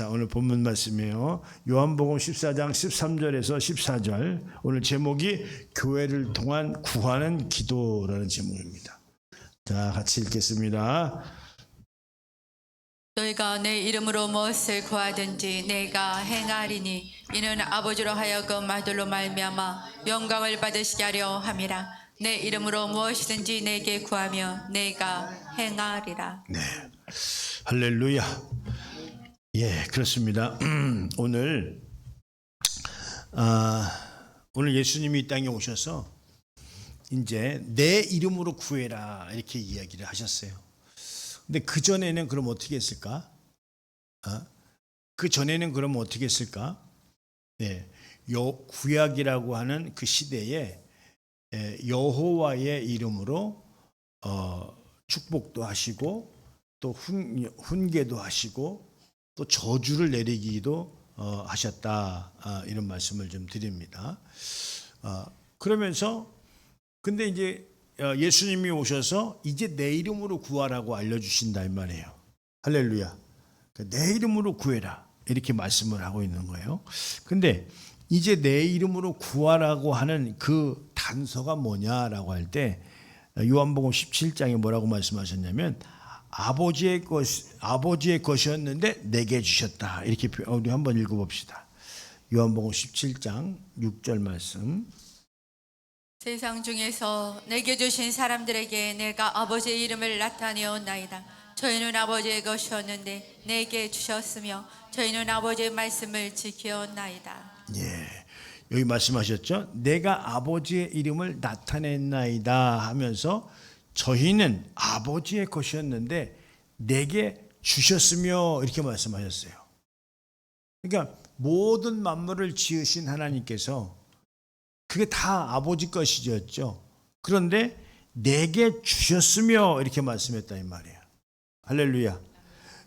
자, 오늘 본문 말씀이에요. 요한복음 14장 13절에서 14절. 오늘 제목이 교회를 통한 구하는 기도라는 제목입니다. 자, 같이 읽겠습니다. 너희가 내 이름으로 무엇을 구하든지 내가 행하리니 이는 아버지로 하여금 아들로 말미암아 영광을 받으시게 하려 함이라. 내 이름으로 무엇이든지 내게 구하면 내가 행하리라. 네, 할렐루야. 예, 그렇습니다. 오늘 예수님이 이 땅에 오셔서 이제 내 이름으로 구해라 이렇게 이야기를 하셨어요. 근데 그 전에는 그럼 어떻게 했을까? 그 전에는 그럼 어떻게 했을까? 네, 구약이라고 하는 그 시대에 여호와의 이름으로 축복도 하시고 또 훈계도 하시고 또 저주를 내리기도 하셨다, 이런 말씀을 좀 드립니다. 그러면서 근데 이제 예수님이 오셔서 이제 내 이름으로 구하라고 알려주신다 이 말이에요. 할렐루야. 내 이름으로 구해라 이렇게 말씀을 하고 있는 거예요. 근데 이제 내 이름으로 구하라고 하는 그 단서가 뭐냐라고 할 때 요한복음 17장에 뭐라고 말씀하셨냐면 아버지의 것이었는데 내게 주셨다 이렇게 우리 한번 읽어봅시다. 요한복음 17장 6절 말씀. 세상 중에서 내게 주신 사람들에게 내가 아버지의 이름을 나타내었나이다. 저희는 아버지의 것이었는데 내게 주셨으며 저희는 아버지의 말씀을 지켰나이다. 예, 여기 말씀하셨죠. 내가 아버지의 이름을 나타냈나이다 하면서 저희는 아버지의 것이었는데 내게 주셨으며 이렇게 말씀하셨어요. 그러니까 모든 만물을 지으신 하나님께서 그게 다 아버지 것이었죠. 그런데 내게 주셨으며 이렇게 말씀했다 이 말이에요. 할렐루야.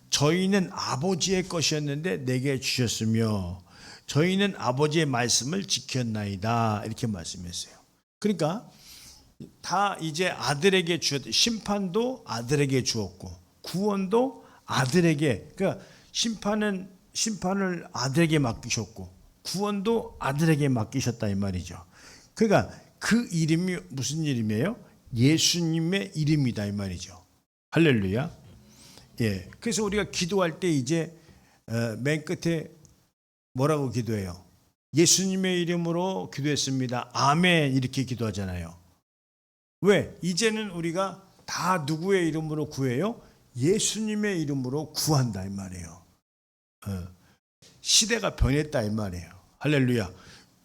저희는 아버지의 것이었는데 내게 주셨으며 저희는 아버지의 말씀을 지켰나이다 이렇게 말씀했어요. 그러니까 다 이제 아들에게 주었, 심판도 아들에게 주었고 구원도 아들에게, 그러니까 심판을 아들에게 맡기셨고 구원도 아들에게 맡기셨다 이 말이죠. 그러니까 그 이름이 무슨 이름이에요? 예수님의 이름이다 이 말이죠. 할렐루야. 예. 그래서 우리가 기도할 때 이제 맨 끝에 뭐라고 기도해요? 예수님의 이름으로 기도했습니다. 아멘 이렇게 기도하잖아요. 왜? 이제는 우리가 다 누구의 이름으로 구해요? 예수님의 이름으로 구한다 이 말이에요. 시대가 변했다 이 말이에요. 할렐루야.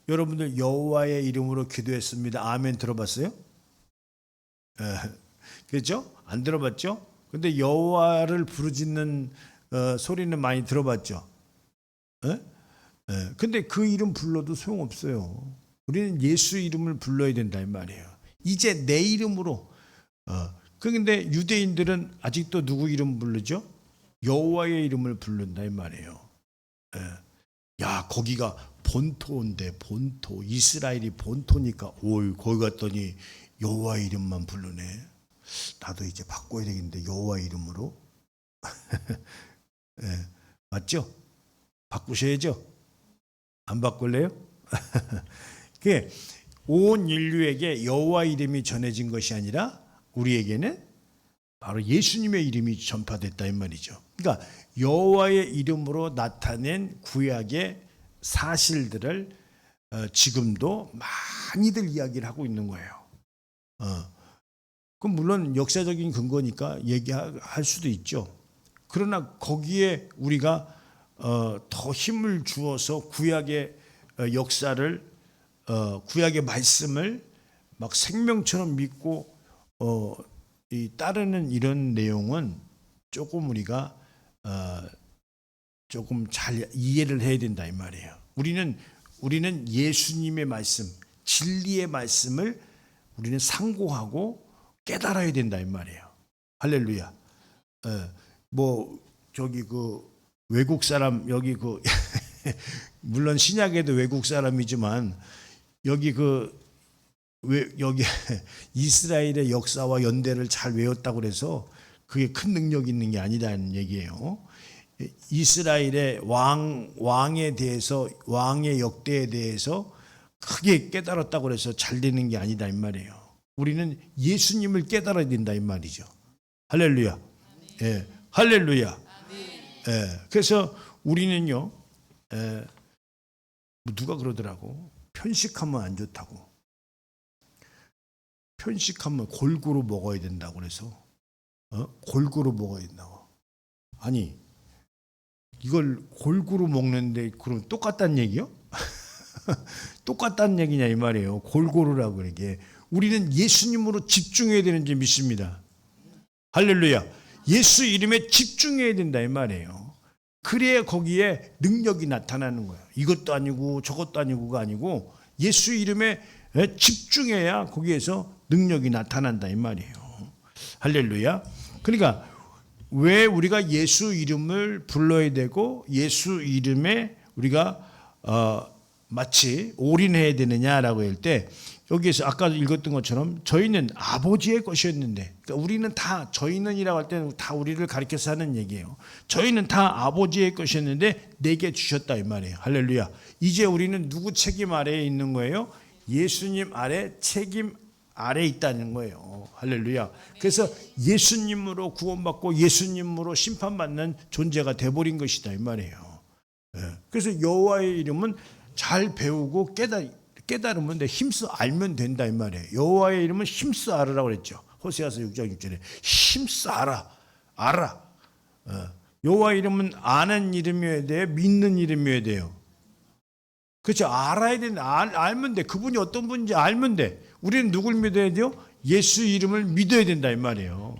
여러분들 여호와의 이름으로 기도했습니다. 아멘 들어봤어요? 그렇죠? 안 들어봤죠? 근데 여호와를 부르짖는 소리는 많이 들어봤죠? 근데 그 이름 불러도 소용없어요. 우리는 예수 이름을 불러야 된다 이 말이에요. 이제 내 이름으로. 그런데 유대인들은 아직도 누구 이름 부르죠? 여호와의 이름을 부른다 이 말이에요. 야, 거기가 본토인데 본토, 이스라엘이 본토니까 거기 갔더니 여호와의 이름만 부르네. 나도 이제 바꿔야 되겠는데 여호와의 이름으로. 맞죠? 바꾸셔야죠. 안 바꿀래요? 그게 온 인류에게 여호와 이름이 전해진 것이 아니라 우리에게는 바로 예수님의 이름이 전파됐다 이 말이죠. 그러니까 여호와의 이름으로 나타낸 구약의 사실들을 지금도 많이들 이야기를 하고 있는 거예요. 그럼 물론 역사적인 근거니까 얘기할 수도 있죠. 그러나 거기에 우리가 더 힘을 주어서 구약의 역사를 구약의 말씀을 막 생명처럼 믿고 따르는 이런 내용은 조금 우리가 조금 잘 이해를 해야 된다 이 말이에요. 우리는 예수님의 말씀, 진리의 말씀을 우리는 상고하고 깨달아야 된다 이 말이에요. 할렐루야. 뭐 저기 그 외국 사람 여기 그 물론 신약에도 외국 사람이지만 여기 여기 이스라엘의 역사와 연대를 잘 외웠다고 해서 그게 큰 능력이 있는 게 아니라는 얘기예요. 이스라엘의 왕에 대해서, 왕의 역대에 대해서 크게 깨달았다고 해서 잘 되는 게 아니다 이 말이에요. 우리는 예수님을 깨달아야 된다 이 말이죠. 할렐루야. 예, 할렐루야. 예, 그래서 우리는요, 누가 그러더라고. 편식하면 안 좋다고. 편식하면 골고루 먹어야 된다고 그래서 골고루 먹어야 된다고. 아니 이걸 골고루 먹는데 그럼 똑같다는 얘기요? 똑같다는 얘기냐 이 말이에요. 골고루라고 이게 우리는 예수님으로 집중해야 되는지 믿습니다. 할렐루야. 예수 이름에 집중해야 된다 이 말이에요. 그래야 거기에 능력이 나타나는 거예요. 이것도 아니고 저것도 아니고가 아니고 예수 이름에 집중해야 거기에서 능력이 나타난다 이 말이에요. 할렐루야. 그러니까 왜 우리가 예수 이름을 불러야 되고 예수 이름에 우리가 마치 올인해야 되느냐라고 할 때 여기에서 아까 읽었던 것처럼 저희는 아버지의 것이었는데, 그러니까 우리는 다, 저희는이라고 할 때는 다 우리를 가리켜서 하는 얘기예요. 저희는 다 아버지의 것이었는데 내게 주셨다 이 말이에요. 할렐루야. 이제 우리는 누구 책임 아래에 있는 거예요? 예수님 아래 책임 아래 있다는 거예요. 할렐루야. 그래서 예수님으로 구원받고 예수님으로 심판받는 존재가 돼버린 것이다 이 말이에요. 그래서 여호와의 이름은 잘 배우고 깨달으면 돼. 힘써 알면 된다 이 말이에요. 여호와의 이름은 힘써 알으라고 그랬죠. 호세아서 6장 6절에 힘써 알아. 여호와의 이름은 아는 이름이어야 돼요, 믿는 이름이어야 돼요. 그렇죠. 알아야 되는데 알면 돼. 그분이 어떤 분인지 알면 돼. 우리는 누굴 믿어야 돼요? 예수 이름을 믿어야 된다 이 말이에요.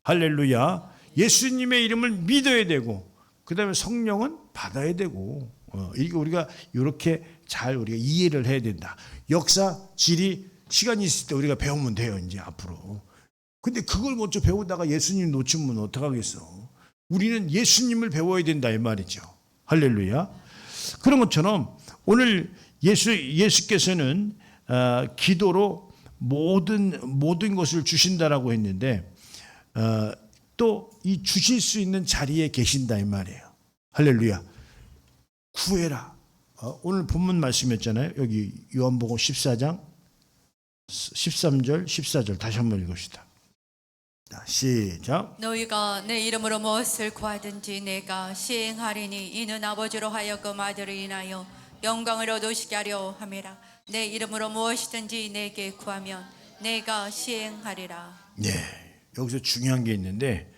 할렐루야. 예수님의 이름을 믿어야 되고 그 다음에 성령은 받아야 되고 이게 우리가 이렇게 잘 우리가 이해를 해야 된다. 역사, 지리, 시간이 있을 때 우리가 배우면 돼요 이제 앞으로. 근데 그걸 먼저 배우다가 예수님 놓치면 어떡하겠어. 우리는 예수님을 배워야 된다 이 말이죠. 할렐루야. 그런 것처럼 오늘 예수께서는 기도로 모든 것을 주신다라고 했는데 또 이 주실 수 있는 자리에 계신다 이 말이에요. 할렐루야. 구해라. 오늘 본문 말씀이었잖아요. 여기 요한복음 14장 13절 14절 다시 한번 읽읍시다. 시작. 너희가 내 이름으로 무엇을 구하든지 내가 시행하리니 이는 아버지로 하여금 아들을 인하여 영광을 얻으시게 하려 함이라. 내 이름으로 무엇이든지 내게 구하면 내가 시행하리라. 네, 여기서 중요한 게 있는데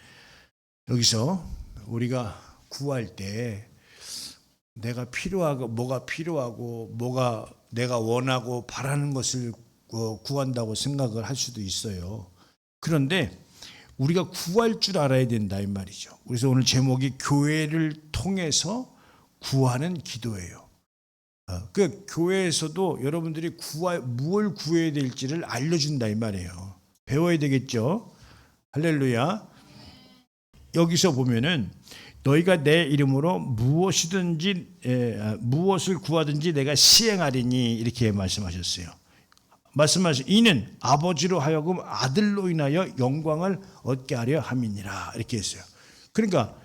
여기서 우리가 구할 때 내가 필요하고 뭐가 내가 원하고 바라는 것을 구한다고 생각을 할 수도 있어요. 그런데 우리가 구할 줄 알아야 된다 이 말이죠. 그래서 오늘 제목이 교회를 통해서 구하는 기도예요. 그 교회에서도 여러분들이 무엇을 구해야 될지를 알려준다 이 말이에요. 배워야 되겠죠. 할렐루야. 여기서 보면은 너희가 내 이름으로 무엇을 구하든지 내가 시행하리니 이렇게 말씀하셨어요. 이는 아버지로 하여금 아들로 인하여 영광을 얻게 하려 함이니라 이렇게 했어요. 그러니까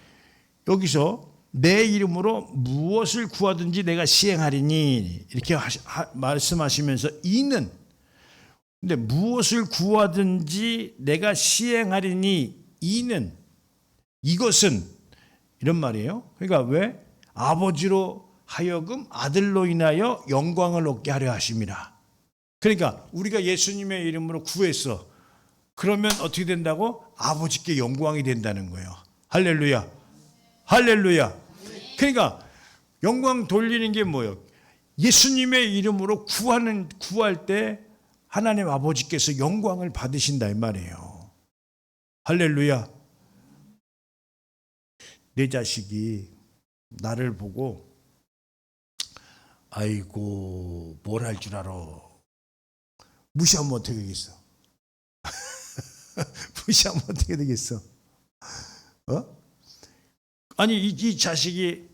여기서 내 이름으로 무엇을 구하든지 내가 시행하리니 이렇게 말씀하시면서 이는, 근데 무엇을 구하든지 내가 시행하리니 이것은 이런 말이에요. 그러니까 왜? 아버지로 하여금 아들로 인하여 영광을 얻게 하려 하심이라. 그러니까 우리가 예수님의 이름으로 구했어. 그러면 어떻게 된다고? 아버지께 영광이 된다는 거예요. 할렐루야. 할렐루야. 그러니까 영광 돌리는 게 뭐예요? 예수님의 이름으로 구할 때 하나님 아버지께서 영광을 받으신다 이 말이에요. 할렐루야. 내 자식이 나를 보고 아이고 뭘 할 줄 알아. 무시하면 어떻게 되겠어? 무시하면 어떻게 되겠어? 아니 이 자식이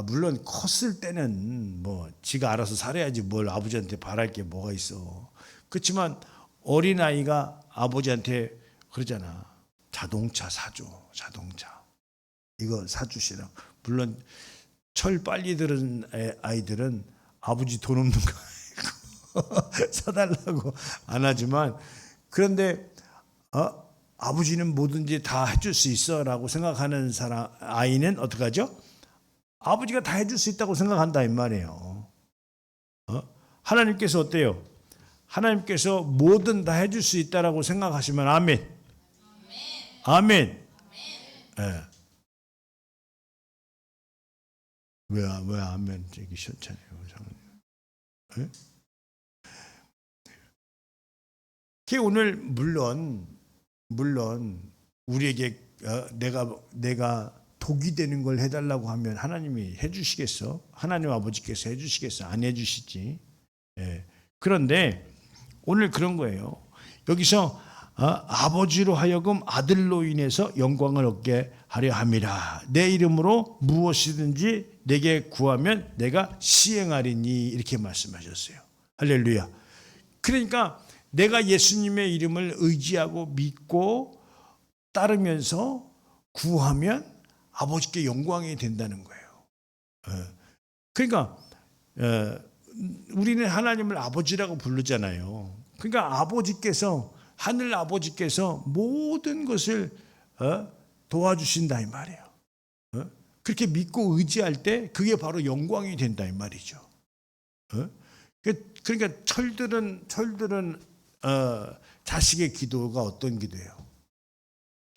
물론 컸을 때는 뭐 지가 알아서 살아야지 뭘 아버지한테 바랄 게 뭐가 있어. 그렇지만 어린아이가 아버지한테 그러잖아. 자동차 사줘. 자동차. 이거 사주시라. 물론 철 빨리 들은 아이들은 아버지 돈 없는 거 사달라고 안 하지만, 그런데 아버지는 뭐든지 다 해줄 수 있어라고 생각하는 아이는 어떻게 하죠? 아버지가 다 해줄 수 있다고 생각한다 이 말이에요. 하나님께서 어때요? 하나님께서 뭐든 다 해줄 수 있다라고 생각하시면 아멘. 아멘. 예. 왜 아멘 저기 시원찮아요. 예? 오늘 물론 우리에게 내가 독이 되는 걸 해달라고 하면 하나님이 해주시겠어? 하나님 아버지께서 해주시겠어? 안 해주시지. 예. 그런데 오늘 그런 거예요. 여기서 아버지로 하여금 아들로 인해서 영광을 얻게 하려 함이라. 내 이름으로 무엇이든지 내게 구하면 내가 시행하리니, 이렇게 말씀하셨어요. 할렐루야. 그러니까 내가 예수님의 이름을 의지하고 믿고 따르면서 구하면 아버지께 영광이 된다는 거예요. 그러니까 우리는 하나님을 아버지라고 부르잖아요. 그러니까 아버지께서, 하늘 아버지께서 모든 것을 도와주신다 이 말이에요. 그렇게 믿고 의지할 때 그게 바로 영광이 된다 이 말이죠. 그러니까 철들은 자식의 기도가 어떤 기도예요?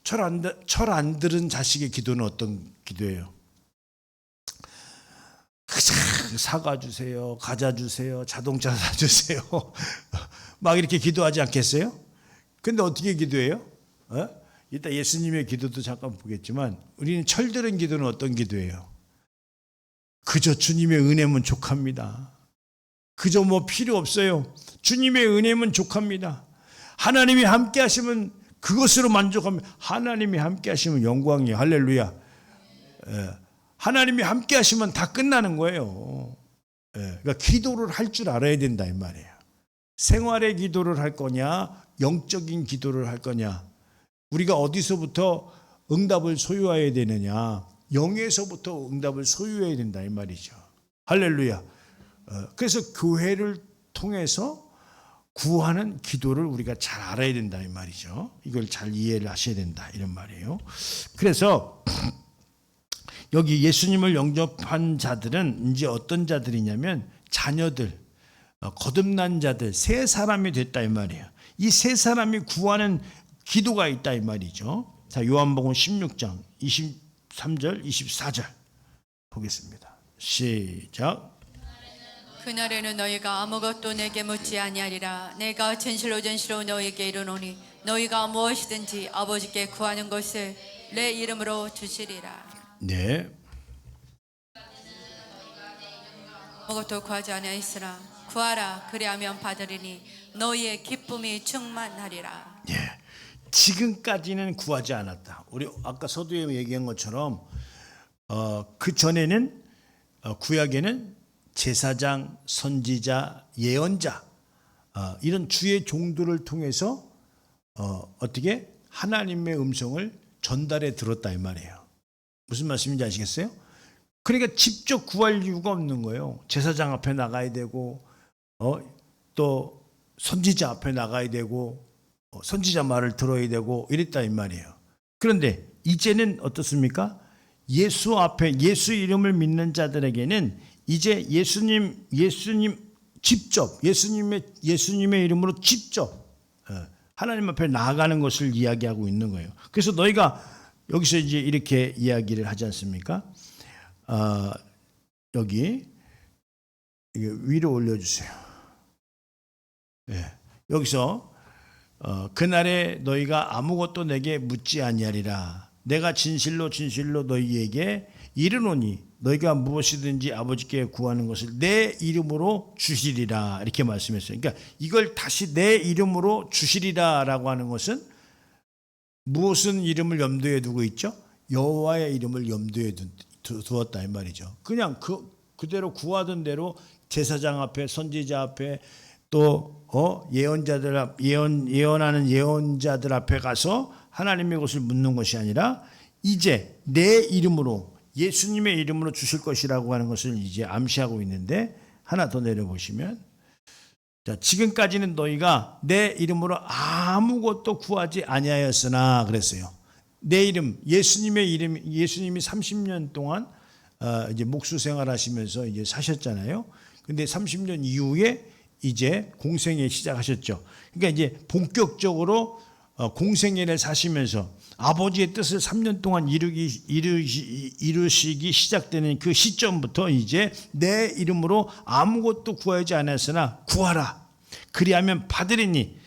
철 안 들은 자식의 기도는 어떤 기도예요? 사과 주세요, 과자 주세요, 자동차 사주세요. 막 이렇게 기도하지 않겠어요? 근데 어떻게 기도해요? 이따 예수님의 기도도 잠깐 보겠지만, 우리는 철들은 기도는 어떤 기도예요? 그저 주님의 은혜면 족합니다. 그저 뭐 필요 없어요. 주님의 은혜면 족합니다. 하나님이 함께 하시면 그것으로 만족합니다. 하나님이 함께 하시면 영광이에요. 할렐루야. 하나님이 함께 하시면 다 끝나는 거예요. 그러니까 기도를 할 줄 알아야 된다 이 말이에요. 생활의 기도를 할 거냐, 영적인 기도를 할 거냐, 우리가 어디서부터 응답을 소유해야 되느냐, 영에서부터 응답을 소유해야 된다 이 말이죠. 할렐루야. 그래서 교회를 통해서 구하는 기도를 우리가 잘 알아야 된다 이 말이죠. 이걸 잘 이해를 하셔야 된다 이런 말이에요. 그래서 여기 예수님을 영접한 자들은 이제 어떤 자들이냐면 자녀들, 거듭난 자들, 새 사람이 됐다 이 말이에요. 이 새 사람이 구하는 기도가 있다 이 말이죠. 자, 요한복음 16장 23절 24절 보겠습니다. 시작. 그날에는 너희가 아무것도 내게 묻지 아니하리라. 내가 진실로 너희에게 이르노니 너희가 무엇이든지 아버지께 구하는 것을 내 이름으로 주시리라. 네. 아무것도 구하지 아니하였으나 구하라, 그리하면 받으리니 너희의 기쁨이 충만하리라. 예. 지금까지는 구하지 않았다. 우리 아까 서두에 얘기한 것처럼 그 전에는 구약에는 제사장, 선지자, 예언자 이런 주의 종들을 통해서 어떻게 하나님의 음성을 전달해 들었다 이 말이에요. 무슨 말씀인지 아시겠어요? 그러니까 직접 구할 이유가 없는 거예요. 제사장 앞에 나가야 되고 또 선지자 앞에 나가야 되고 선지자 말을 들어야 되고 이랬다 이 말이에요. 그런데 이제는 어떻습니까? 예수 앞에 예수 이름을 믿는 자들에게는 이제 예수님 직접 예수님의 이름으로 직접 하나님 앞에 나아가는 것을 이야기하고 있는 거예요. 그래서 너희가 여기서 이제 이렇게 이야기를 하지 않습니까? 여기 위로 올려주세요. 여기서 그날에 너희가 아무것도 내게 묻지 아니하리라. 내가 진실로 너희에게 이르노니 너희가 무엇이든지 아버지께 구하는 것을 내 이름으로 주시리라. 이렇게 말씀했어요. 그러니까 이걸 다시 내 이름으로 주시리라라고 하는 것은 무엇은 이름을 염두에 두고 있죠? 여호와의 이름을 염두에 두었다 이 말이죠. 그냥 그대로 구하던 대로 제사장 앞에, 선지자 앞에, 또 예언하는 예언자들 앞에 가서 하나님의 것을 묻는 것이 아니라 이제 내 이름으로 예수님의 이름으로 주실 것이라고 하는 것을 이제 암시하고 있는데 하나 더 내려보시면 자, 지금까지는 너희가 내 이름으로 아무것도 구하지 아니하였으나 그랬어요. 내 이름, 예수님의 이름, 예수님이 30년 동안 이제 목수 생활하시면서 이제 사셨잖아요. 근데 30년 이후에 이제 공생애 시작하셨죠. 그러니까 이제 본격적으로 공생애를 사시면서 아버지의 뜻을 3년 동안 이루시기 시작되는 그 시점부터 이제 내 이름으로 아무것도 구하지 않았으나 구하라. 그리하면 받으리니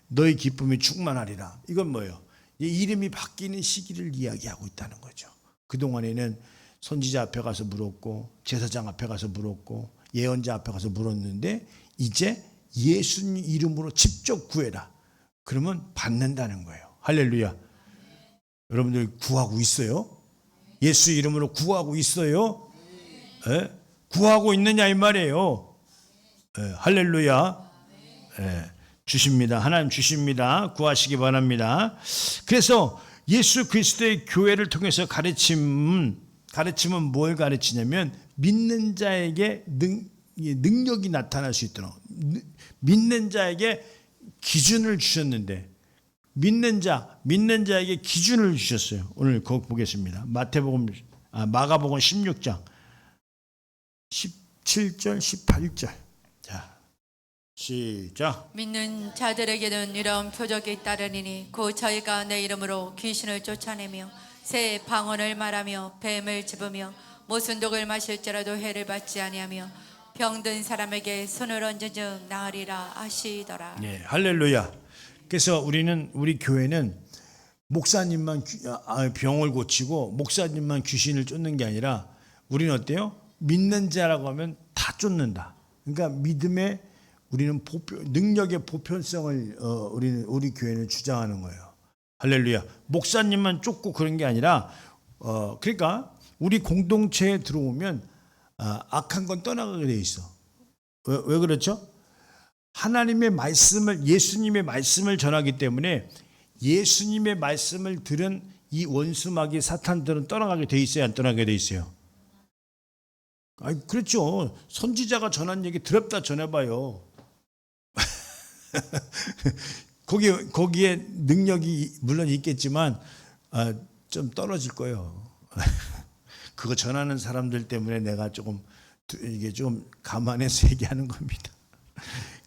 너희 기쁨이 충만하리라. 이건 뭐예요? 이름이 바뀌는 시기를 이야기하고 있다는 거죠. 그동안에는 선지자 앞에 가서 물었고 제사장 앞에 가서 물었고 예언자 앞에 가서 물었는데 이제 예수님 이름으로 직접 구해라. 그러면 받는다는 거예요. 할렐루야. 여러분들 구하고 있어요? 예수 이름으로 구하고 있어요? 예? 구하고 있느냐 이 말이에요. 예, 할렐루야. 예, 주십니다. 하나님 주십니다. 구하시기 바랍니다. 그래서 예수 그리스도의 교회를 통해서 가르침은 뭘 가르치냐면 믿는 자에게 능력이 나타날 수 있도록 믿는 자에게 기준을 주셨는데 믿는 자에게 기준을 주셨어요. 오늘 거기 보겠습니다. 마가복음 16장 17절 18절. 자, 시작. 믿는 자들에게는 이런 표적이 따르니니 곧 저희가 내 이름으로 귀신을 쫓아내며 새 방언을 말하며 뱀을 집으며 무슨 독을 마실지라도 해를 받지 아니하며 병든 사람에게 손을 얹은 즉 나으리라 하시더라. 네, 할렐루야. 그래서 우리 교회는 목사님만 병을 고치고 목사님만 귀신을 쫓는 게 아니라 우리는 어때요? 믿는 자라고 하면 다 쫓는다. 그러니까 믿음의 우리는 능력의 보편성을 우리 교회는 주장하는 거예요. 할렐루야. 목사님만 쫓고 그런 게 아니라 그러니까 우리 공동체에 들어오면 악한 건 떠나가게 돼 있어. 왜 그렇죠? 하나님의 말씀을 예수님의 말씀을 전하기 때문에 예수님의 말씀을 들은 이 원수마귀 사탄들은 떠나가게 돼 있어요, 안 떠나게 돼 있어요? 그렇죠. 선지자가 전한 얘기 드럽다 전해봐요. 거기에 능력이 물론 있겠지만 좀 떨어질 거예요. 그거 전하는 사람들 때문에 내가 이게 좀 감안해서 얘기하는 겁니다.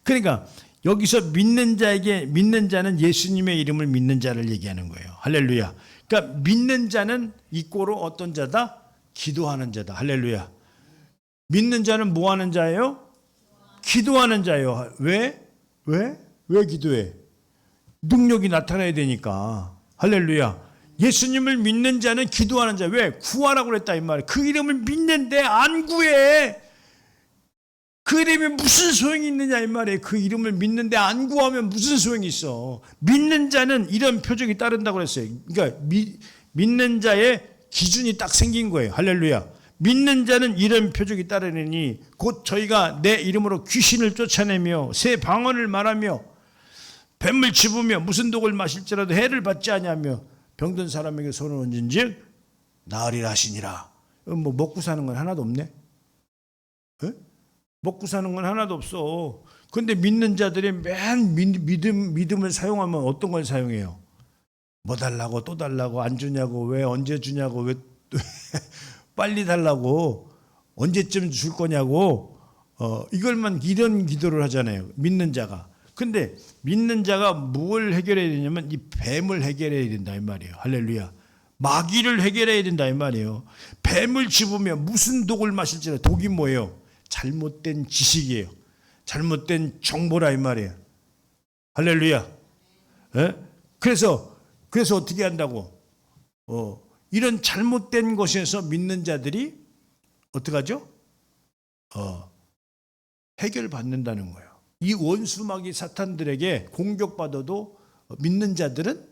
그러니까 여기서 믿는 자는 예수님의 이름을 믿는 자를 얘기하는 거예요. 할렐루야. 그러니까 믿는 자는 이꼬로 어떤 자다? 기도하는 자다. 할렐루야. 믿는 자는 뭐 하는 자예요? 기도하는 자예요. 왜 기도해? 능력이 나타나야 되니까. 할렐루야. 예수님을 믿는 자는 기도하는 자. 왜? 구하라고 그랬다 이 말이에요. 그 이름을 믿는데 안 구해. 그 이름이 무슨 소용이 있느냐 이 말이에요. 그 이름을 믿는데 안 구하면 무슨 소용이 있어. 믿는 자는 이런 표적이 따른다고 그랬어요. 그러니까 믿는 자의 기준이 딱 생긴 거예요. 할렐루야. 믿는 자는 이런 표적이 따르느니 곧 저희가 내 이름으로 귀신을 쫓아내며 새 방언을 말하며 뱀을 집으며 무슨 독을 마실지라도 해를 받지 아니하며 병든 사람에게 손을 얹은즉 나으리라 하시니라. 뭐 먹고 사는 건 하나도 없네. 에? 먹고 사는 건 하나도 없어. 그런데 믿는 자들이 맨 믿음을 사용하면 어떤 걸 사용해요? 뭐 달라고 또 달라고 안 주냐고 왜 언제 주냐고 왜 빨리 달라고 언제쯤 줄 거냐고 이걸만 이런 기도를 하잖아요. 믿는 자가. 근데 믿는 자가 뭘 해결해야 되냐면 이 뱀을 해결해야 된다 이 말이에요. 할렐루야. 마귀를 해결해야 된다 이 말이에요. 뱀을 집으면 무슨 독을 마실지라. 독이 뭐예요? 잘못된 지식이에요. 잘못된 정보라 이 말이에요. 할렐루야. 에? 그래서 어떻게 한다고? 이런 잘못된 것에서 믿는 자들이 어떻게 하죠? 해결받는다는 거예요. 이 원수마귀 사탄들에게 공격받아도 믿는 자들은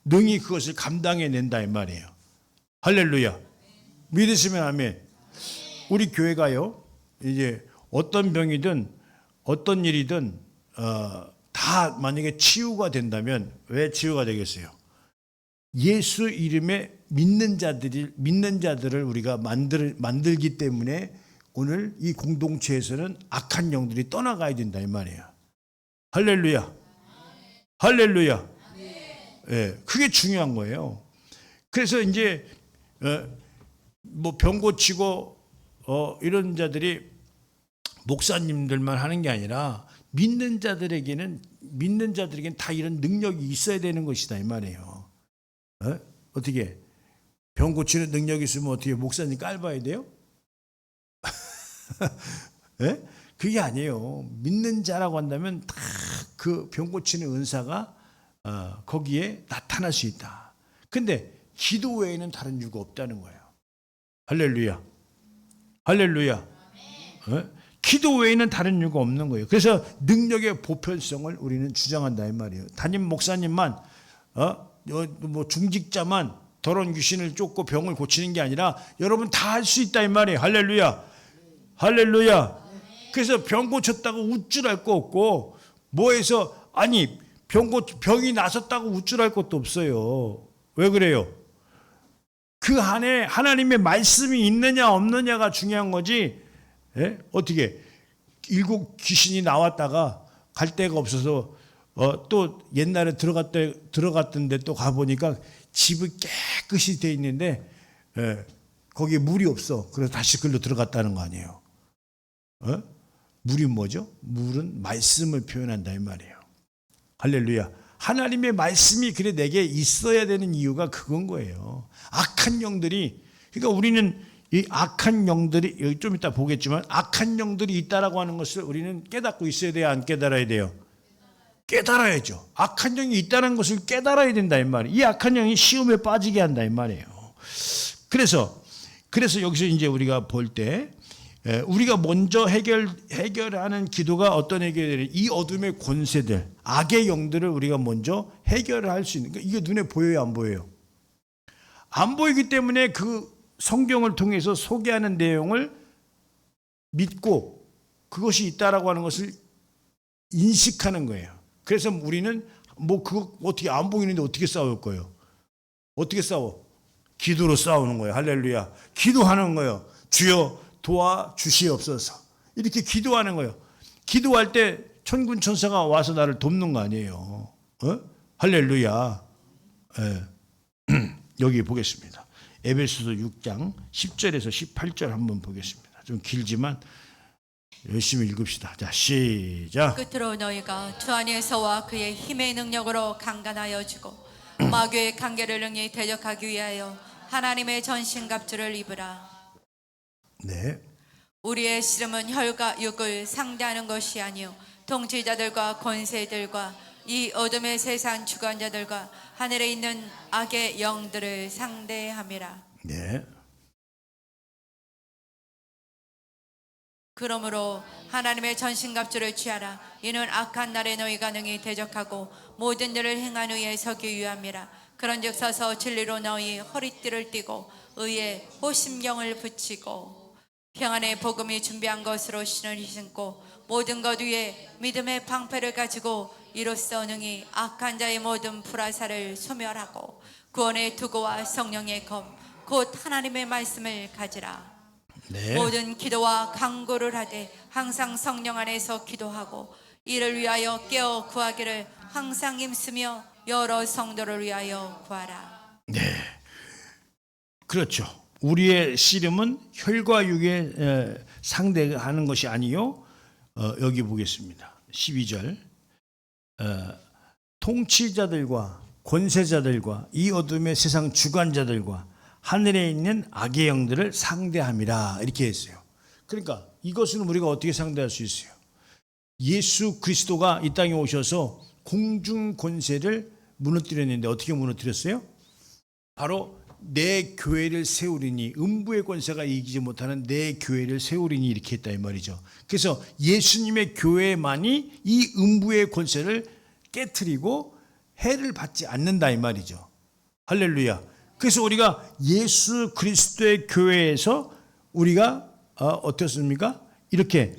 능히 그것을 감당해낸다 이 말이에요. 할렐루야. 믿으시면 아멘. 우리 교회가요, 이제 어떤 병이든 어떤 일이든 다 만약에 치유가 된다면 왜 치유가 되겠어요? 예수 이름에 믿는 자들을 우리가 만들기 때문에 오늘 이 공동체에서는 악한 영들이 떠나가야 된다 이 말이에요. 할렐루야. 할렐루야. 예, 그게 중요한 거예요. 그래서 이제 뭐 병 고치고 이런 자들이 목사님들만 하는 게 아니라 믿는 자들에게는 다 이런 능력이 있어야 되는 것이다 이 말이에요. 어떻게 병 고치는 능력이 있으면 어떻게 목사님 깔봐야 돼요? 예? 그게 아니에요. 믿는 자라고 한다면 다 그 병 고치는 은사가 거기에 나타날 수 있다. 근데 기도 외에는 다른 이유가 없다는 거예요. 할렐루야. 할렐루야. 기도 외에는 다른 이유가 없는 거예요. 그래서 능력의 보편성을 우리는 주장한다 이 말이에요. 담임 목사님만 뭐 중직자만 더러운 귀신을 쫓고 병을 고치는 게 아니라 여러분 다 할 수 있다 이 말이에요. 할렐루야. 할렐루야. 그래서 병 고쳤다고 우쭐할 거 없고 뭐해서 아니 병이 나섰다고 우쭐할 것도 없어요. 왜 그래요? 그 안에 하나님의 말씀이 있느냐 없느냐가 중요한 거지. 예? 어떻게 일곱 귀신이 나왔다가 갈 데가 없어서 또 옛날에 들어갔던데 또 가보니까 집이 깨끗이 돼 있는데 거기에 물이 없어. 그래서 다시 글로 들어갔다는 거 아니에요. 물이 뭐죠? 물은 말씀을 표현한다 이 말이에요. 할렐루야. 하나님의 말씀이 그래 내게 있어야 되는 이유가 그건 거예요. 악한 영들이, 그러니까 우리는 이 악한 영들이, 여기 좀 이따 보겠지만 악한 영들이 있다라고 하는 것을 우리는 깨닫고 있어야 돼요? 안 깨달아야 돼요? 깨달아야죠. 악한 영이 있다는 것을 깨달아야 된다 이 말이에요. 이 악한 영이 시험에 빠지게 한다 이 말이에요. 그래서 여기서 이제 우리가 볼 때 우리가 먼저 해결하는 기도가 어떤 해결이, 이 어둠의 권세들, 악의 영들을 우리가 먼저 해결을 할 수 있는, 그러니까 이게 눈에 보여요, 안 보여요? 안 보이기 때문에 그 성경을 통해서 소개하는 내용을 믿고 그것이 있다라고 하는 것을 인식하는 거예요. 그래서 우리는 뭐 그거 어떻게 안 보이는데 어떻게 싸울 거예요? 어떻게 싸워? 기도로 싸우는 거예요. 할렐루야. 기도하는 거예요. 주여 도와주시옵소서. 이렇게 기도하는 거예요. 기도할 때 천군 천사가 와서 나를 돕는 거 아니에요. 할렐루야. 여기 보겠습니다. 에베소서 6장 10절에서 18절 한번 보겠습니다. 좀 길지만 열심히 읽읍시다. 자, 시작. 끝으로 너희가 주 안에서와 그의 힘의 능력으로 강건하여 주고 마귀의 관계를 능히 대적하기 위하여 하나님의 전신갑주를 입으라. 네. 우리의 씨름은 혈과 육을 상대하는 것이 아니요 통치자들과 권세들과 이 어둠의 세상 주관자들과 하늘에 있는 악의 영들을 상대함이라. 네. 그러므로 하나님의 전신갑주를 취하라. 이는 악한 날에 너희가 능히 대적하고 모든 일을 행한 후에 서기 위함이라. 그런즉 서서 진리로 너희 허리띠를 띠고 의의 호심경을 붙이고 평안의 복음이 준비한 것으로 신을 신고 모든 것 위에 믿음의 방패를 가지고 이로써 능히 악한 자의 모든 불화살을 소멸하고 구원의 투구와 성령의 검 곧 하나님의 말씀을 가지라. 네. 모든 기도와 간구를 하되 항상 성령 안에서 기도하고 이를 위하여 깨어 구하기를 항상 힘쓰며 여러 성도를 위하여 구하라. 네. 그렇죠. 우리의 씨름은 혈과 육에 상대하는 것이 아니요. 여기 보겠습니다. 12절. 통치자들과 권세자들과 이 어둠의 세상 주관자들과 하늘에 있는 악의 영들을 상대함이라 이렇게 했어요. 그러니까 이것은 우리가 어떻게 상대할 수 있어요? 예수 그리스도가 이 땅에 오셔서 공중 권세를 무너뜨렸는데 어떻게 무너뜨렸어요? 바로 내 교회를 세우리니, 음부의 권세가 이기지 못하는 내 교회를 세우리니 이렇게 했다 이 말이죠. 그래서 예수님의 교회만이 이 음부의 권세를 깨트리고 해를 받지 않는다 이 말이죠. 할렐루야. 그래서 우리가 예수 그리스도의 교회에서 우리가 어떻습니까? 이렇게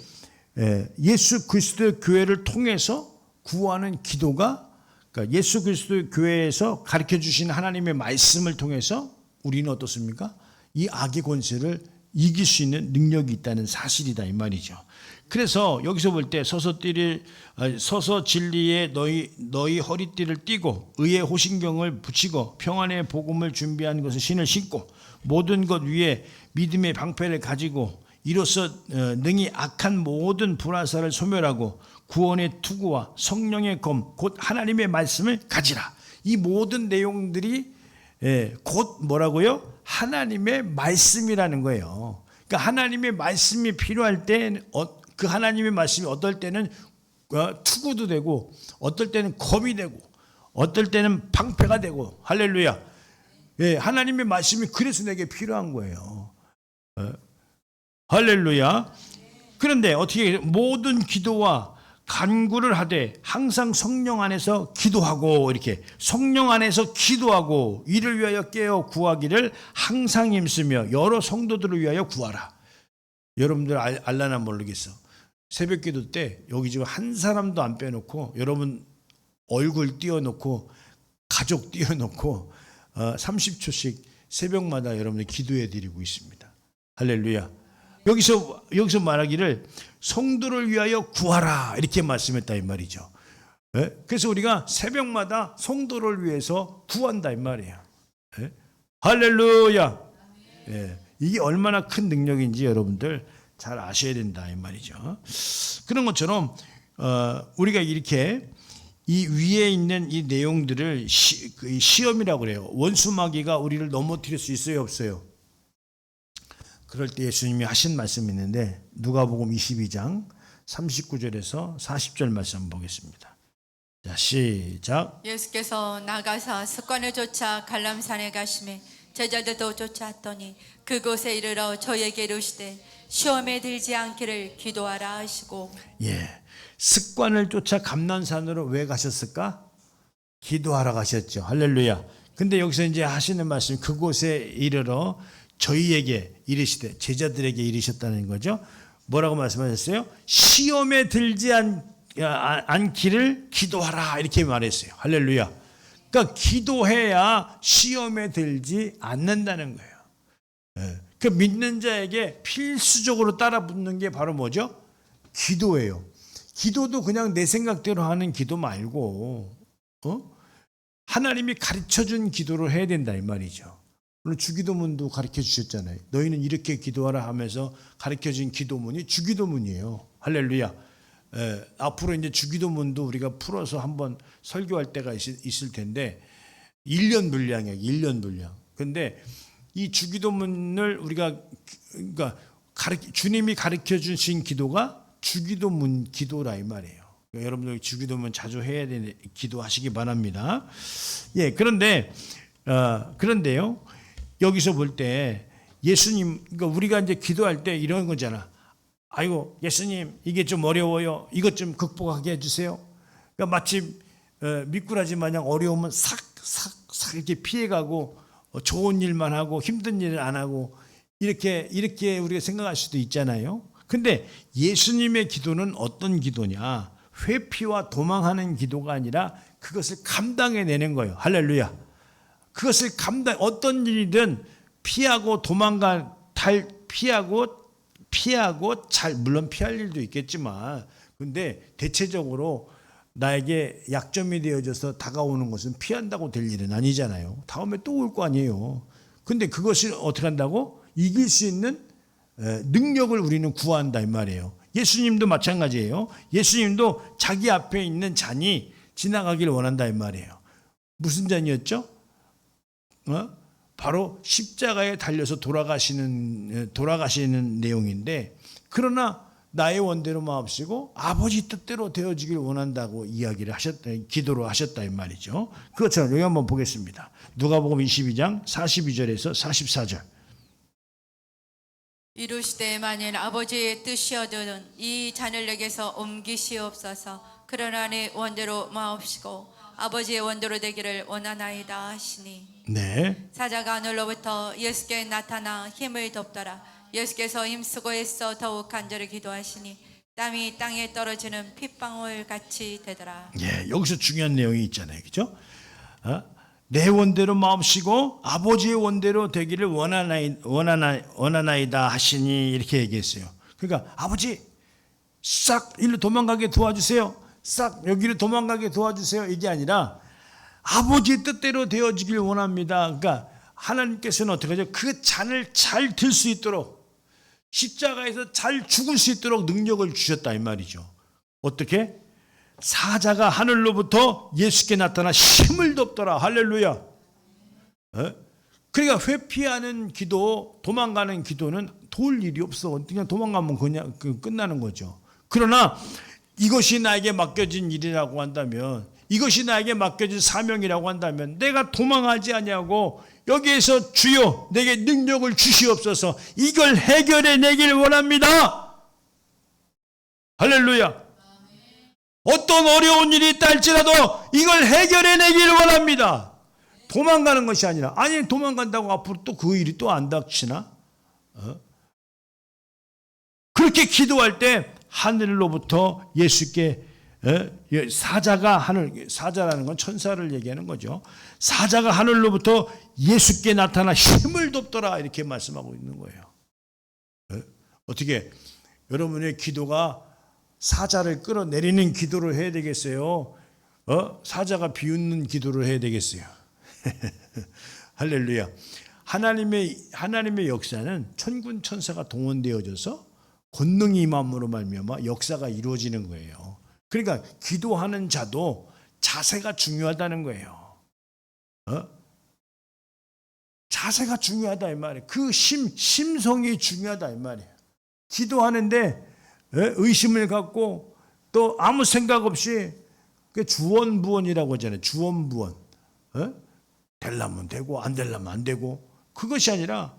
예수 그리스도의 교회를 통해서 구하는 기도가 그러니까 예수 그리스도의 교회에서 가르쳐 주신 하나님의 말씀을 통해서 우리는 어떻습니까? 이 악의 권세를 이길 수 있는 능력이 있다는 사실이다 이 말이죠. 그래서 여기서 볼 때 서서 진리에 너희 허리띠를 띠고 의의 호신경을 붙이고 평안의 복음을 준비한 것을 신을 신고 모든 것 위에 믿음의 방패를 가지고 이로써 능히 악한 모든 불화살을 소멸하고 구원의 투구와 성령의 검 곧 하나님의 말씀을 가지라. 이 모든 내용들이 곧 뭐라고요? 하나님의 말씀이라는 거예요. 그러니까 하나님의 말씀이 필요할 때 그 하나님의 말씀이 어떨 때는 투구도 되고 어떨 때는 검이 되고 어떨 때는 방패가 되고 할렐루야. 하나님의 말씀이 그래서 내게 필요한 거예요. 할렐루야. 그런데 어떻게 모든 기도와 간구를 하되 항상 성령 안에서 기도하고 이렇게 성령 안에서 기도하고 이를 위하여 깨어 구하기를 항상 힘쓰며 여러 성도들을 위하여 구하라. 여러분들 알라나 모르겠어. 새벽 기도 때 여기 지금 한 사람도 안 빼놓고 여러분 얼굴 띄워놓고 가족 띄워놓고 30초씩 새벽마다 여러분들 기도해 드리고 있습니다. 할렐루야. 여기서 말하기를 성도를 위하여 구하라 이렇게 말씀했다 이 말이죠. 그래서 우리가 새벽마다 성도를 위해서 구한다 이 말이에요. 할렐루야. 이게 얼마나 큰 능력인지 여러분들 잘 아셔야 된다 이 말이죠. 그런 것처럼 우리가 이렇게 이 위에 있는 이 내용들을 시험이라고 그래요. 원수마귀가 우리를 넘어뜨릴 수 있어요 없어요? 그럴 때 예수님이 하신 말씀이 있는데 누가복음 22장 39절에서 40절 말씀 한번 보겠습니다. 자, 시작. 예수께서 나가사 습관을 쫓아 갈람산에 가시매 제자들도 쫓아왔더니 그곳에 이르러 저에게 이르시되 시험에 들지 않기를 기도하라 하시고. 습관을 쫓아 감난산으로 왜 가셨을까? 기도하러 가셨죠. 할렐루야. 근데 여기서 이제 하시는 말씀 그곳에 이르러 저희에게 이르시되 제자들에게 이르셨다는 거죠. 뭐라고 말씀하셨어요? 시험에 들지 않기를 기도하라 이렇게 말했어요. 할렐루야. 그러니까 기도해야 시험에 들지 않는다는 거예요. 그 믿는 자에게 필수적으로 따라 붙는 게 바로 뭐죠? 기도예요. 기도도 그냥 내 생각대로 하는 기도 말고 하나님이 가르쳐준 기도를 해야 된다 이 말이죠. 오늘 주기도문도 가르쳐 주셨잖아요. 너희는 이렇게 기도하라 하면서 가르쳐진 기도문이 주기도문이에요. 할렐루야. 앞으로 이제 주기도문도 우리가 풀어서 한번 설교할 때가 있을 텐데 1년 분량이에요. 1년 분량. 근데 이 주기도문을 우리가 그러니까 주님이 가르쳐 주신 기도가 주기도문 기도라 이 말이에요. 그러니까 여러분들 주기도문 자주 해야 되는 기도하시기 바랍니다. 그런데요. 여기서 볼 때 예수님, 그러니까 우리가 이제 기도할 때 이런 거잖아. 아이고, 예수님, 이게 좀 어려워요. 이것 좀 극복하게 해주세요. 그러니까 마치 미꾸라지 마냥 어려우면 싹 이렇게 피해가고 좋은 일만 하고 힘든 일을 안 하고 이렇게 우리가 생각할 수도 있잖아요. 근데 예수님의 기도는 어떤 기도냐? 회피와 도망하는 기도가 아니라 그것을 감당해내는 거예요. 할렐루야. 그것을 어떤 일이든 피하고 물론 피할 일도 있겠지만 근데 대체적으로 나에게 약점이 되어져서 다가오는 것은 피한다고 될 일은 아니잖아요. 다음에 또 올 거 아니에요. 근데 그것을 어떻게 한다고? 이길 수 있는 능력을 우리는 구한다 이 말이에요. 예수님도 마찬가지예요. 예수님도 자기 앞에 있는 잔이 지나가기를 원한다 이 말이에요. 무슨 잔이었죠? 바로 십자가에 달려서 돌아가시는 내용인데 그러나 나의 원대로 마옵시고 아버지 뜻대로 되어지길 원한다고 기도로 하셨다 이 말이죠. 그것처럼 여기 한번 보겠습니다. 누가복음 22장 42절에서 44절. 이르시되 만일 아버지의 뜻이어든 이 잔을 내게서 옮기시옵소서. 그러나 내 원대로 마옵시고 아버지의 원대로 되기를 원하나이다 하시니. 네. 사자가 하늘로부터 예수께 나타나 힘을 덮더라. 예수께서 힘쓰고 애써 더욱 간절히 기도하시니 땀이 땅에 떨어지는 핏방울 같이 되더라. 예, 여기서 중요한 내용이 있잖아요. 그죠? 내 원대로 마옵시고 아버지의 원대로 되기를 원하나이다 하시니 이렇게 얘기했어요. 그러니까 아버지 싹 일로 도망가게 도와주세요. 싹 여기로 도망가게 도와주세요. 이게 아니라 아버지의 뜻대로 되어지길 원합니다. 그러니까 하나님께서는 어떻게 하죠? 그 잔을 잘 들 수 있도록 십자가에서 잘 죽을 수 있도록 능력을 주셨다 이 말이죠. 어떻게? 사자가 하늘로부터 예수께 나타나 힘을 덮더라. 할렐루야. 그러니까 회피하는 기도, 도망가는 기도는 도울 일이 없어. 그냥 도망가면 그냥 끝나는 거죠. 그러나 이것이 나에게 맡겨진 일이라고 한다면, 이것이 나에게 맡겨진 사명이라고 한다면 내가 도망하지 아니하고 여기에서 주여 내게 능력을 주시옵소서, 이걸 해결해 내길 원합니다. 할렐루야. 어떤 어려운 일이 있다 할지라도 이걸 해결해 내길 원합니다. 도망가는 것이 아니라, 아니 도망간다고 앞으로 또 그 일이 또 안 닥치나? 그렇게 기도할 때 하늘로부터 예수께 사자가 사자라는 건 천사를 얘기하는 거죠. 사자가 하늘로부터 예수께 나타나 힘을 덮더라 이렇게 말씀하고 있는 거예요. 어떻게 여러분의 기도가 사자를 끌어내리는 기도를 해야 되겠어요? 사자가 비웃는 기도를 해야 되겠어요? 할렐루야. 하나님의 역사는 천군 천사가 동원되어져서 권능이 임함으로 말미암아 역사가 이루어지는 거예요. 그러니까 기도하는 자도 자세가 중요하다는 거예요. 자세가 중요하다 이 말이에요. 그 심성이 중요하다 이 말이에요. 기도하는데 의심을 갖고 또 아무 생각 없이 주원부원이라고 하잖아요. 주원부원. 되려면 되고 안 되려면 안 되고, 그것이 아니라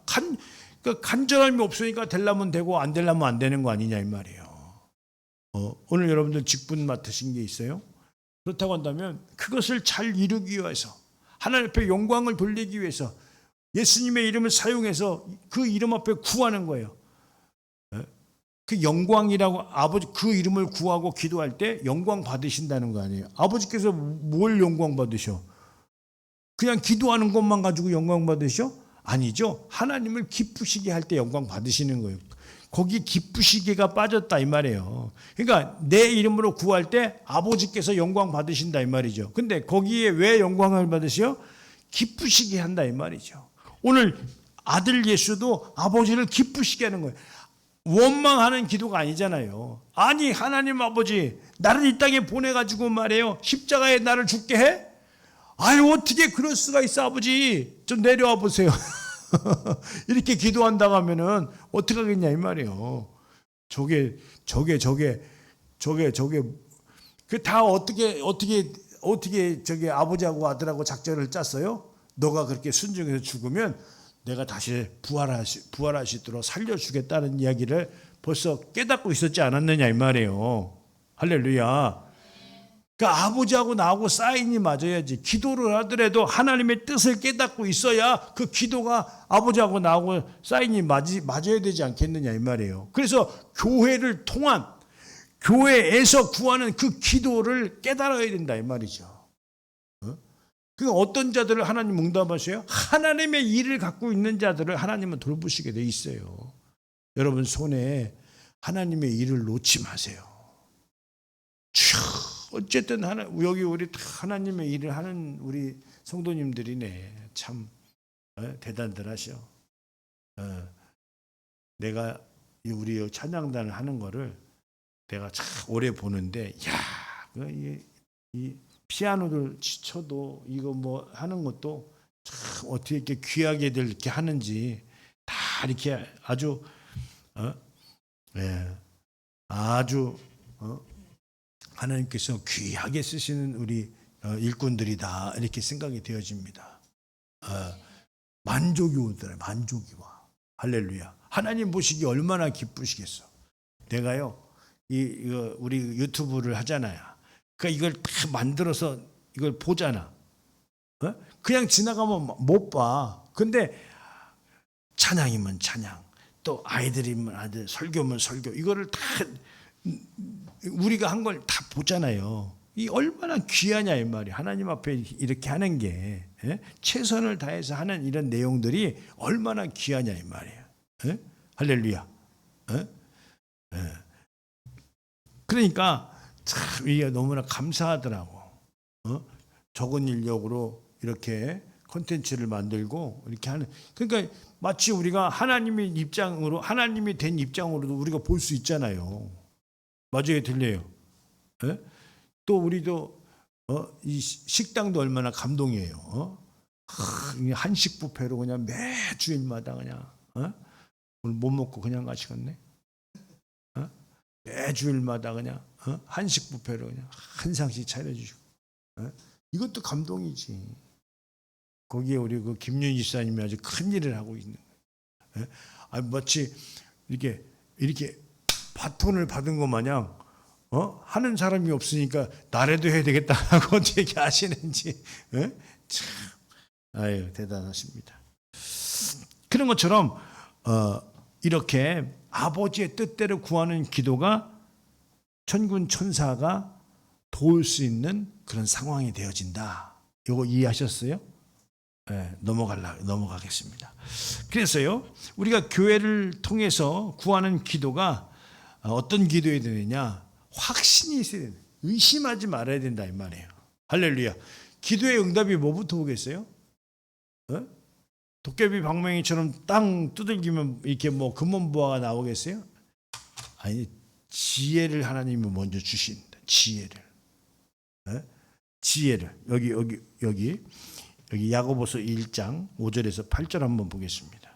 간절함이 없으니까 되려면 되고 안 되려면 안 되는 거 아니냐 이 말이에요. 오늘 여러분들 직분 맡으신 게 있어요? 그렇다고 한다면 그것을 잘 이루기 위해서, 하나님 앞에 영광을 돌리기 위해서 예수님의 이름을 사용해서 그 이름 앞에 구하는 거예요. 그 영광이라고, 아버지 그 이름을 구하고 기도할 때 영광 받으신다는 거 아니에요. 아버지께서 뭘 영광 받으셔? 그냥 기도하는 것만 가지고 영광 받으셔? 아니죠. 하나님을 기쁘시게 할 때 영광 받으시는 거예요. 거기 기쁘시게가 빠졌다 이 말이에요. 그러니까 내 이름으로 구할 때 아버지께서 영광 받으신다 이 말이죠. 근데 거기에 왜 영광을 받으셔? 기쁘시게 한다 이 말이죠. 오늘 아들 예수도 아버지를 기쁘시게 하는 거예요. 원망하는 기도가 아니잖아요. 아니 하나님 아버지, 나를 이 땅에 보내가지고 말이에요, 십자가에 나를 죽게 해? 아유 어떻게 그럴 수가 있어, 아버지 좀 내려와 보세요. 이렇게 기도한다고 하면은 어떻게 하겠냐 이 말이에요. 저게 그 다 어떻게 저게 아버지하고 아들하고 작전을 짰어요? 너가 그렇게 순종해서 죽으면 내가 다시 부활하시도록 살려주겠다는 이야기를 벌써 깨닫고 있었지 않았느냐 이 말이에요. 할렐루야. 그러니까 아버지하고 나하고 사인이 맞아야지. 기도를 하더라도 하나님의 뜻을 깨닫고 있어야 그 기도가 아버지하고 나하고 사인이 맞아야 되지 않겠느냐 이 말이에요. 그래서 교회를 통한, 교회에서 구하는 그 기도를 깨달아야 된다 이 말이죠. 그 어떤 자들을 하나님 응답하셔요? 하나님의 일을 갖고 있는 자들을 하나님은 돌보시게 돼 있어요. 여러분 손에 하나님의 일을 놓지 마세요. 어쨌든 여기 우리 하나님의 일을 하는 우리 성도님들이네. 참 대단들 하셔. 내가 우리 찬양단을 하는 거를 내가 참 오래 보는데, 야, 이 피아노를 쳐도 이거 뭐 하는 것도 참 어떻게 이렇게 귀하게들 이렇게 하는지 다 이렇게 아주 아주 하나님께서 귀하게 쓰시는 우리 일꾼들이다 이렇게 생각이 되어집니다. 만족이 오더라. 만족이 와. 할렐루야. 하나님 보시기 얼마나 기쁘시겠어. 내가요 이거 우리 유튜브를 하잖아요. 그러니까 이걸 다 만들어서 이걸 보잖아. 그냥 지나가면 못 봐. 근데 찬양이면 찬양, 또 아이들이면 아이들, 설교면 설교, 이거를 다 우리가 한 걸 다 보잖아요. 이 얼마나 귀하냐 이 말이에요. 하나님 앞에 이렇게 하는 게 최선을 다해서 하는 이런 내용들이 얼마나 귀하냐 이 말이에요. 할렐루야. 그러니까 참 이게 너무나 감사하더라고. 적은 인력으로 이렇게 콘텐츠를 만들고 이렇게 하는. 그러니까 마치 우리가 하나님의 입장으로 하나님이 된 입장으로도 우리가 볼 수 있잖아요. 맞아요, 들려요. 또 우리도 이 식당도 얼마나 감동이에요. 한식 뷔페로 그냥 매주일마다 그냥 오늘 못 먹고 그냥 가시겠네. 매주일마다 그냥 한식 뷔페로 그냥 한 상씩 차려주시고 이것도 감동이지. 거기에 우리 그 김윤희 집사님이 아주 큰 일을 하고 있는 거예요. 마치 이렇게 바톤을 받은 것 마냥 하는 사람이 없으니까 나라도 해야 되겠다 하고 어떻게 하시는지 참 아유 대단하십니다. 그런 것처럼 이렇게 아버지의 뜻대로 구하는 기도가 천군 천사가 도울 수 있는 그런 상황이 되어진다. 이거 이해하셨어요? 네, 넘어가겠습니다. 그래서요, 우리가 교회를 통해서 구하는 기도가 어떤 기도해야 되느냐? 확신이 있어야 된다. 의심하지 말아야 된다 이 말이에요. 할렐루야. 기도의 응답이 뭐부터 오겠어요? 도깨비 방망이처럼 땅 두들기면 이렇게 뭐 금원보화가 나오겠어요? 아니, 지혜를 하나님이 먼저 주신다. 지혜를. 여기 야고보서 1장 5절에서 8절 한번 보겠습니다.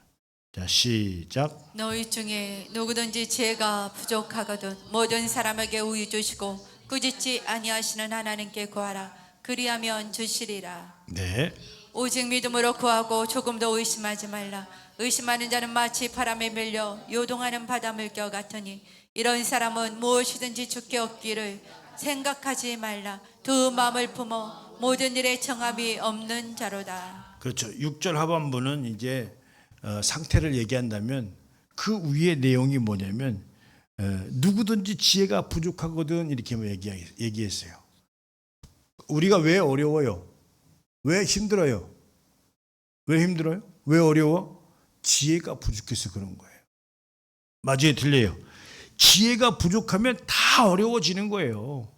자, 시작. 너희 중에 누구든지 지혜가 부족하거든 모든 사람에게 우유 주시고 꾸짖지 아니하시는 하나님께 구하라. 그리하면 주시리라. 네. 오직 믿음으로 구하고 조금도 의심하지 말라. 의심하는 자는 마치 바람에 밀려 요동하는 바닷물결 같으니 이런 사람은 무엇이든지 주께 얻기를 생각하지 말라. 두 마음을 품어 모든 일에 정함이 없는 자로다. 그렇죠. 6절 하반부는 이제 상태를 얘기한다면 그 위의 내용이 뭐냐면 누구든지 지혜가 부족하거든 이렇게 얘기했어요. 우리가 왜 어려워요? 왜 힘들어요? 왜 힘들어요? 왜 어려워? 지혜가 부족해서 그런 거예요. 맞아요, 들려요. 지혜가 부족하면 다 어려워지는 거예요.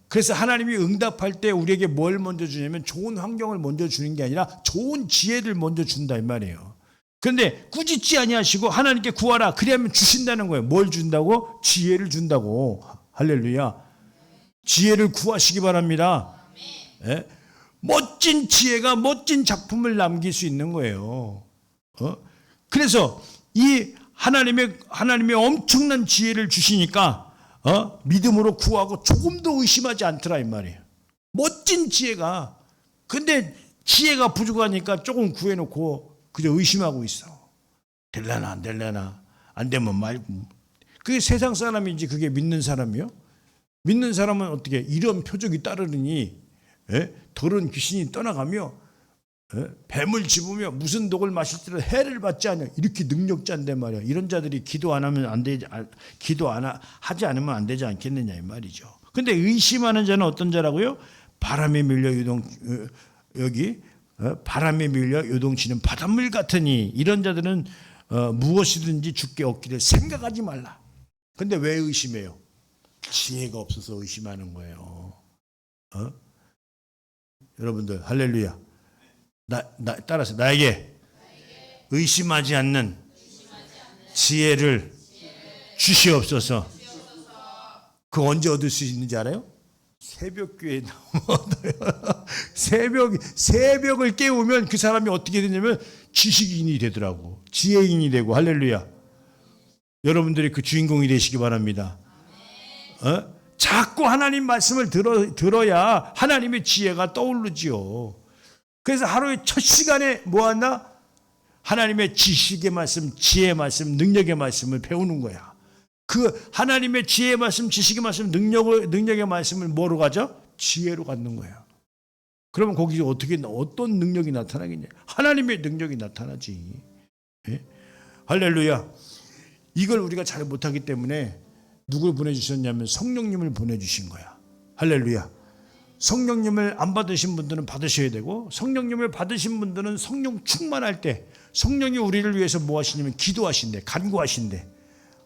그래서 하나님이 응답할 때 우리에게 뭘 먼저 주냐면 좋은 환경을 먼저 주는 게 아니라 좋은 지혜를 먼저 준다 이 말이에요. 그런데 꾸짖지 아니하시고 하나님께 구하라. 그래야면 주신다는 거예요. 뭘 준다고? 지혜를 준다고. 할렐루야. 지혜를 구하시기 바랍니다. 멋진 지혜가 멋진 작품을 남길 수 있는 거예요. 그래서 이 하나님의 엄청난 지혜를 주시니까 믿음으로 구하고 조금도 의심하지 않더라 이 말이에요. 멋진 지혜가. 근데 지혜가 부족하니까 조금 구해놓고 그저 의심하고 있어. 될려나 안 될려나, 안 되면 말고. 그게 세상 사람인지 그게 믿는 사람이요? 믿는 사람은 어떻게 이런 표적이 따르느니 더러운 귀신이 떠나가며 뱀을 집으며 무슨 독을 마실지라도 해를 받지 않냐, 이렇게 능력자인데 말이야. 이런 자들이 기도 안 하면 안 되지, 하지 않으면 안 되지 않겠느냐 이 말이죠. 근데 의심하는 자는 어떤 자라고요? 바람에 밀려 바람에 밀려 요동치는 바닷물 같으니 이런 자들은 무엇이든지 주께 얻기를 생각하지 말라. 근데 왜 의심해요? 지혜가 없어서 의심하는 거예요. 여러분들 할렐루야. 따라서 나에게 의심하지 않는 지혜를 주시옵소서. 그거 언제 얻을 수 있는지 알아요? 새벽교회에 나오면 새벽을 깨우면 그 사람이 어떻게 되냐면 지식인이 되더라고. 지혜인이 되고. 할렐루야. 여러분들이 그 주인공이 되시기 바랍니다. 자꾸 하나님 말씀을 들어야 하나님의 지혜가 떠오르지요. 그래서 하루에 첫 시간에 뭐하나? 하나님의 지식의 말씀, 지혜의 말씀, 능력의 말씀을 배우는 거야. 그 하나님의 지혜의 말씀, 지식의 말씀, 능력의 말씀을 뭐로 가죠? 지혜로 갖는 거야. 그러면 거기서 어떤 능력이 나타나겠냐? 하나님의 능력이 나타나지. 할렐루야. 이걸 우리가 잘 못하기 때문에 누굴 보내주셨냐면 성령님을 보내주신 거야. 할렐루야. 성령님을 안 받으신 분들은 받으셔야 되고, 성령님을 받으신 분들은 성령 충만할 때 성령이 우리를 위해서 뭐 하시냐면 기도하신대, 간구하신대.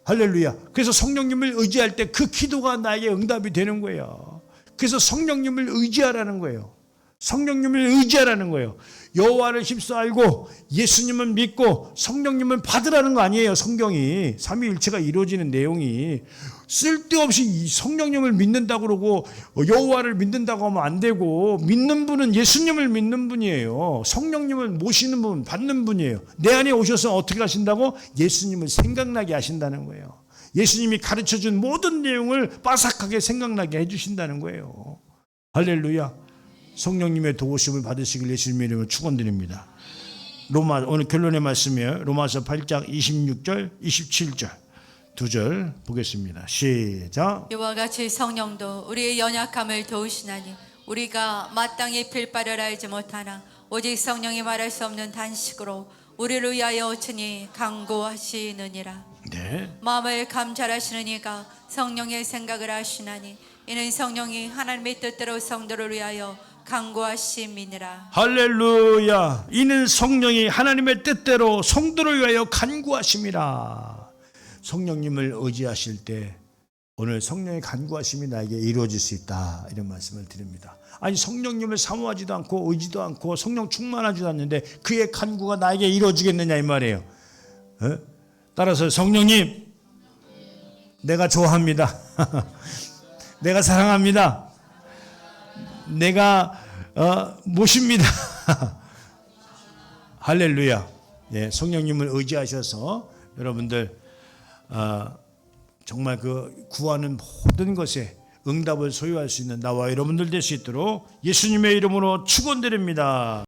할렐루야. 그래서 성령님을 의지할 때 그 기도가 나에게 응답이 되는 거예요. 그래서 성령님을 의지하라는 거예요. 성령님을 의지하라는 거예요. 여호와를 힘써 알고 예수님을 믿고 성령님을 받으라는 거 아니에요. 성경이 삼위일체가 이루어지는 내용이 쓸데없이 이 성령님을 믿는다고 그러고 여호와를 믿는다고 하면 안 되고, 믿는 분은 예수님을 믿는 분이에요. 성령님을 모시는 분, 받는 분이에요. 내 안에 오셔서 어떻게 하신다고? 예수님을 생각나게 하신다는 거예요. 예수님이 가르쳐준 모든 내용을 빠삭하게 생각나게 해주신다는 거예요. 할렐루야. 성령님의 도우심을 받으시길 예수님의 이름으로 축원드립니다. 오늘 결론의 말씀이에요. 로마서 8장 26절 27절 두 절 보겠습니다. 시작. 이와 같이 성령도 우리의 연약함을 도우시나니 우리가 마땅히 빌 바를 알지 못하나 오직 성령이 말할 수 없는 단식으로 우리를 위하여 친히 간구하시느니라. 네. 마음을 감찰하시는 이가 성령의 생각을 하시나니 이는 성령이 하나님의 뜻대로 성도를 위하여 간구하심이니라. 할렐루야. 이는 성령이 하나님의 뜻대로 성도를 위하여 간구하심이라. 성령님을 의지하실 때 오늘 성령의 간구하심이 나에게 이루어질 수 있다, 이런 말씀을 드립니다. 아니, 성령님을 사모하지도 않고 의지도 않고 성령 충만하지도 않는데 그의 간구가 나에게 이루어지겠느냐 이 말이에요. 따라서 성령님, 내가 좋아합니다. 내가 사랑합니다. 내가 모십니다. 할렐루야. 예, 성령님을 의지하셔서 여러분들 정말 그 구하는 모든 것에 응답을 소유할 수 있는 나와 여러분들 될 수 있도록 예수님의 이름으로 축원드립니다.